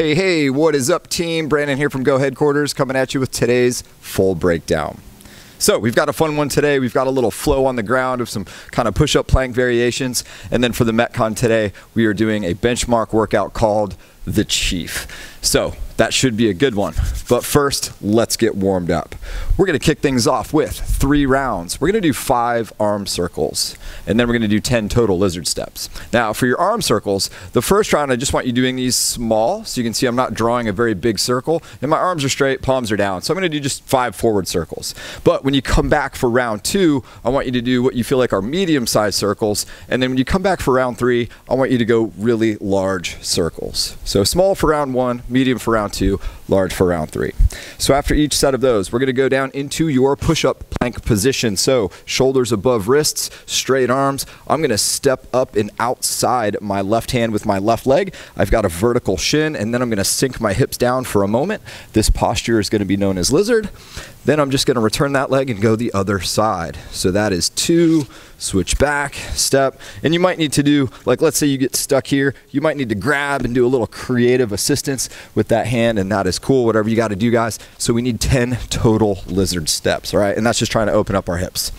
Hey, what is up, team? Brandon here from Go Headquarters, coming at you with today's full breakdown. So we've got a fun one today. We've got a little flow on the ground of some kind of push-up plank variations. And then for the metcon today, we are doing a benchmark workout called the Chief. So that should be a good one. But first, let's get warmed up. We're gonna kick things off with 3 rounds. We're gonna do 5 arm circles, and then we're gonna do 10 total lizard steps. Now for your arm circles, the first round, I just want you doing these small, so you can see I'm not drawing a very big circle, and my arms are straight, palms are down. So I'm gonna do just 5 forward circles. But when you come back for round 2, I want you to do what you feel like are medium-sized circles, and then when you come back for round 3, I want you to go really large circles. So small for round 1, medium for round 2, large for round 3. So after each set of those, we're gonna go down into your push-up plank position. So shoulders above wrists, straight arms. I'm gonna step up and outside my left hand with my left leg. I've got a vertical shin, and then I'm gonna sink my hips down for a moment. This posture is gonna be known as lizard. Then I'm just gonna return that leg and go the other side. So that is 2, switch back, step. And you might need to do, like let's say you get stuck here, you might need to grab and do a little creative assistance with that hand, and that is cool, whatever you gotta do, guys. So we need 10 total lizard steps, all right? And that's just trying to open up our hips.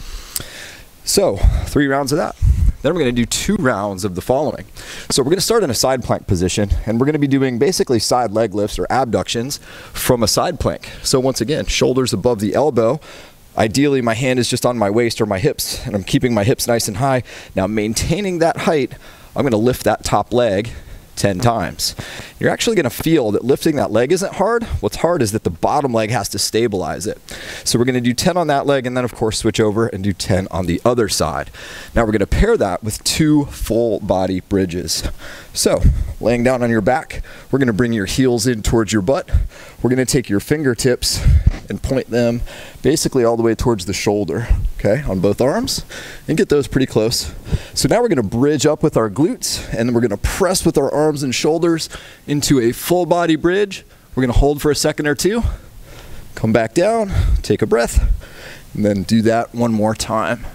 So 3 rounds of that. Then we're gonna do 2 rounds of the following. So we're gonna start in a side plank position, and we're gonna be doing basically side leg lifts or abductions from a side plank. So once again, shoulders above the elbow. Ideally, my hand is just on my waist or my hips, and I'm keeping my hips nice and high. Now maintaining that height, I'm gonna lift that top leg 10 times. You're actually gonna feel that lifting that leg isn't hard. What's hard is that the bottom leg has to stabilize it. So we're gonna do 10 on that leg, and then of course switch over and do 10 on the other side. Now we're gonna pair that with 2 full body bridges. So laying down on your back, we're gonna bring your heels in towards your butt. We're gonna take your fingertips and point them basically all the way towards the shoulder, okay, on both arms, and get those pretty close. So now we're gonna bridge up with our glutes, and then we're gonna press with our arms and shoulders into a full body bridge. We're gonna hold for a second or 2, come back down, take a breath, and then do that one more time.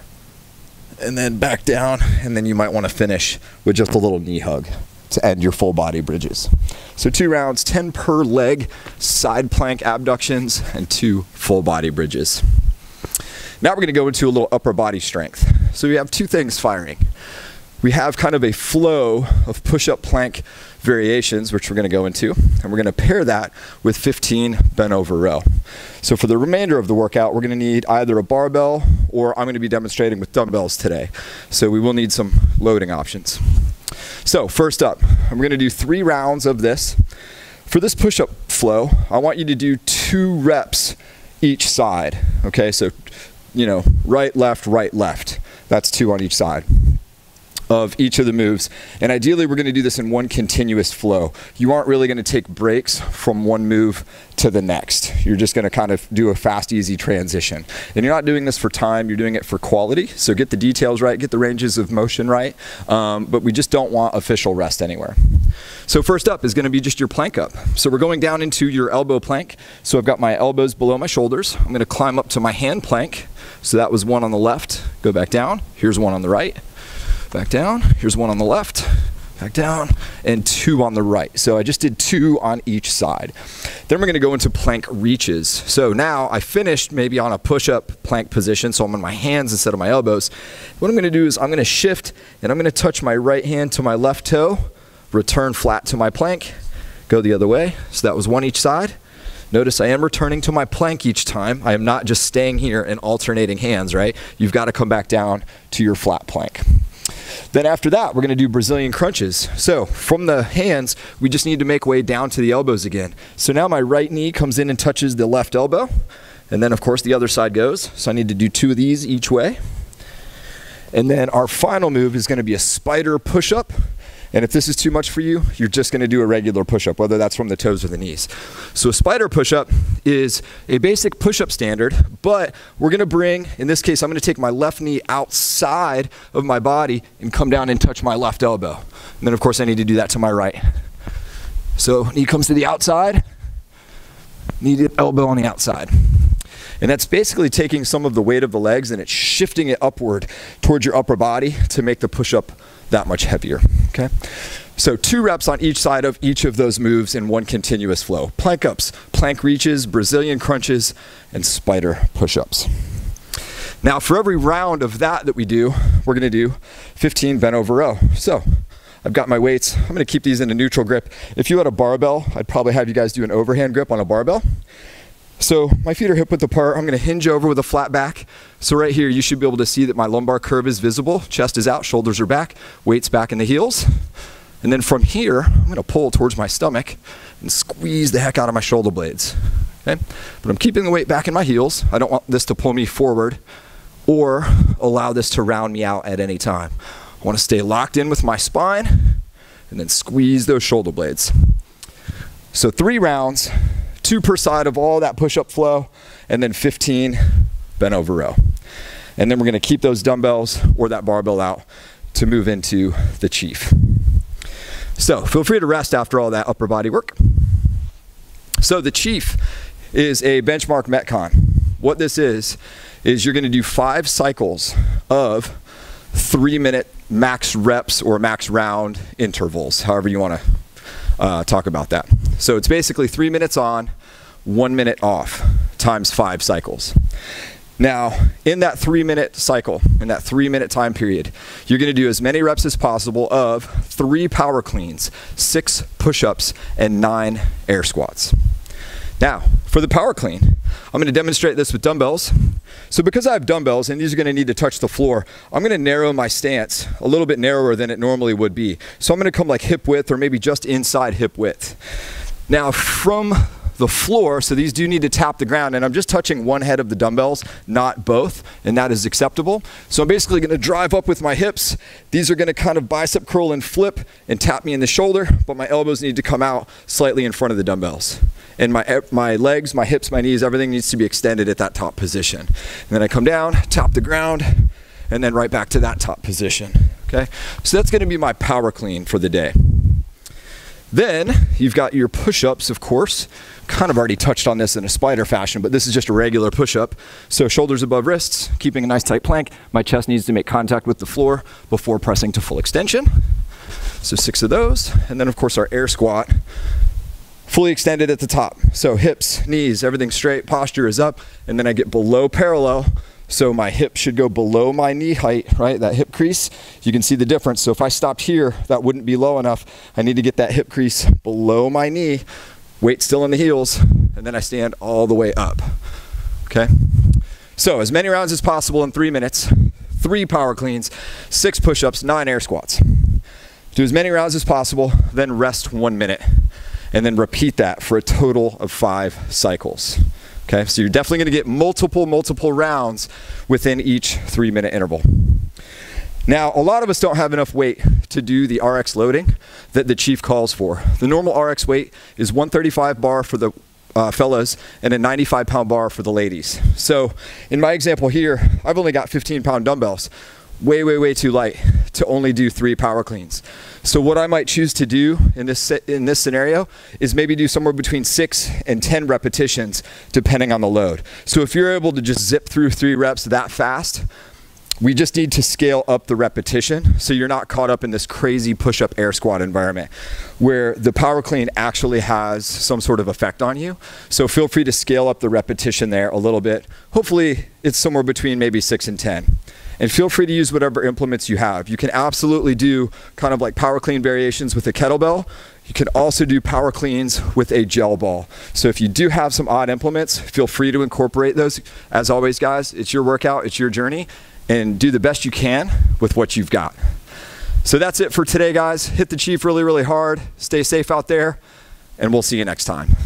And then back down, and then you might wanna finish with just a little knee hug to end your full body bridges. So 2 rounds, 10 per leg, side plank abductions, and 2 full body bridges. Now we're gonna go into a little upper body strength. So we have 2 things firing. We have kind of a flow of push-up plank variations, which we're gonna go into, and we're gonna pair that with 15 bent over row. So for the remainder of the workout, we're gonna need either a barbell, or I'm gonna be demonstrating with dumbbells today. So we will need some loading options. So first up, I'm gonna do 3 rounds of this. For this push-up flow, I want you to do 2 reps each side, okay? So, you know, right, left. That's 2 on each side of each of the moves. And ideally, we're gonna do this in one continuous flow. You aren't really gonna take breaks from one move to the next. You're just gonna kind of do a fast, easy transition. And you're not doing this for time, you're doing it for quality. So get the details right, get the ranges of motion right, but we just don't want official rest anywhere. So first up is gonna be just your plank up. So we're going down into your elbow plank. So I've got my elbows below my shoulders. I'm gonna climb up to my hand plank. So that was 1 on the left, go back down. Here's 1 on the right. Back down, here's 1 on the left, back down, and 2 on the right. So I just did 2 on each side. Then we're gonna go into plank reaches. So now I finished maybe on a push-up plank position, so I'm on my hands instead of my elbows. What I'm gonna do is I'm gonna shift, and I'm gonna touch my right hand to my left toe, return flat to my plank, go the other way. So that was 1 each side. Notice I am returning to my plank each time. I am not just staying here and alternating hands, right? You've gotta come back down to your flat plank. Then after that, we're gonna do Brazilian crunches. So from the hands, we just need to make way down to the elbows again. So now my right knee comes in and touches the left elbow. And then of course the other side goes. So I need to do 2 of these each way. And then our final move is gonna be a spider push-up. And if this is too much for you, you're just gonna do a regular push-up, whether that's from the toes or the knees. So a spider push-up is a basic push-up standard, but we're gonna bring, in this case, I'm gonna take my left knee outside of my body and come down and touch my left elbow. And then of course I need to do that to my right. So knee comes to the outside, knee elbow on the outside. And that's basically taking some of the weight of the legs and it's shifting it upward towards your upper body to make the push-up that much heavier, okay? So 2 reps on each side of each of those moves in one continuous flow. Plank ups, plank reaches, Brazilian crunches, and spider push-ups. Now for every round of that we do, we're gonna do 15 bent over row. So I've got my weights. I'm gonna keep these in a neutral grip. If you had a barbell, I'd probably have you guys do an overhand grip on a barbell. So my feet are hip width apart. I'm gonna hinge over with a flat back. So right here, you should be able to see that my lumbar curve is visible. Chest is out, shoulders are back, weights back in the heels. And then from here, I'm gonna pull towards my stomach and squeeze the heck out of my shoulder blades, okay? But I'm keeping the weight back in my heels. I don't want this to pull me forward or allow this to round me out at any time. I wanna stay locked in with my spine and then squeeze those shoulder blades. So 3 rounds, 2 per side of all that push-up flow, and then 15 bent over row. And then we're gonna keep those dumbbells or that barbell out to move into the chief. So feel free to rest after all that upper body work. So the chief is a benchmark metcon. What this is you're gonna do 5 cycles of 3-minute max reps or max round intervals, however you wanna talk about that. So it's basically 3 minutes on, 1 minute off, times 5 cycles. Now, in that 3-minute cycle, in that 3-minute time period, you're gonna do as many reps as possible of 3 power cleans, 6 push-ups, and 9 air squats. Now, for the power clean, I'm gonna demonstrate this with dumbbells. So because I have dumbbells, and these are gonna need to touch the floor, I'm gonna narrow my stance a little bit narrower than it normally would be. So I'm gonna come like hip width or maybe just inside hip width. Now, from the floor, so these do need to tap the ground, and I'm just touching one head of the dumbbells, not both, and that is acceptable. So I'm basically gonna drive up with my hips. These are gonna kind of bicep curl and flip and tap me in the shoulder, but my elbows need to come out slightly in front of the dumbbells. And my legs, my hips, my knees, everything needs to be extended at that top position. And then I come down, tap the ground, and then right back to that top position, okay? So that's gonna be my power clean for the day. Then you've got your push-ups, of course. Kind of already touched on this in a spider fashion, but this is just a regular push-up. So shoulders above wrists, keeping a nice tight plank. My chest needs to make contact with the floor before pressing to full extension. So 6 of those. And then of course our air squat, fully extended at the top. So hips, knees, everything straight, posture is up, and then I get below parallel. So my hip should go below my knee height, right? That hip crease, you can see the difference. So if I stopped here, that wouldn't be low enough. I need to get that hip crease below my knee, weight still in the heels, and then I stand all the way up, okay? So as many rounds as possible in 3 minutes, 3 power cleans, 6 push-ups, 9 air squats. Do as many rounds as possible, then rest 1 minute, and then repeat that for a total of 5 cycles. Okay, so you're definitely gonna get multiple rounds within each 3-minute interval. Now, a lot of us don't have enough weight to do the RX loading that the chief calls for. The normal RX weight is 135 bar for the fellas and a 95-pound bar for the ladies. So in my example here, I've only got 15-pound dumbbells. Way too light to only do 3 power cleans. So what I might choose to do in this scenario is maybe do somewhere between 6 and 10 repetitions depending on the load. So if you're able to just zip through 3 reps that fast, we just need to scale up the repetition so you're not caught up in this crazy push-up air squat environment where the power clean actually has some sort of effect on you. So feel free to scale up the repetition there a little bit. Hopefully it's somewhere between maybe 6 and 10. And feel free to use whatever implements you have. You can absolutely do kind of like power clean variations with a kettlebell. You can also do power cleans with a gel ball. So if you do have some odd implements, feel free to incorporate those. As always, guys, it's your workout, it's your journey, and do the best you can with what you've got. So that's it for today, guys. Hit the chief really hard. Stay safe out there, and we'll see you next time.